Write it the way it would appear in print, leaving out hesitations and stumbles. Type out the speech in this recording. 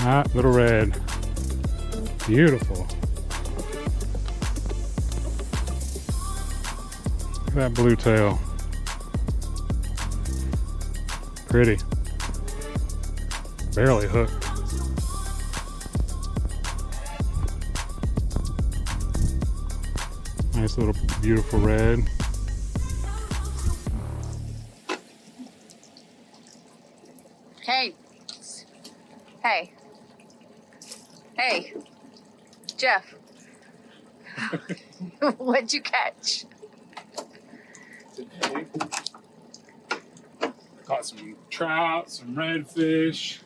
Ah, little red. Beautiful. Look at that blue tail. Pretty. Barely hooked. Nice little beautiful red. Hey. Hey. Hey. Jeff. What'd you catch? Today, caught some trout, some redfish.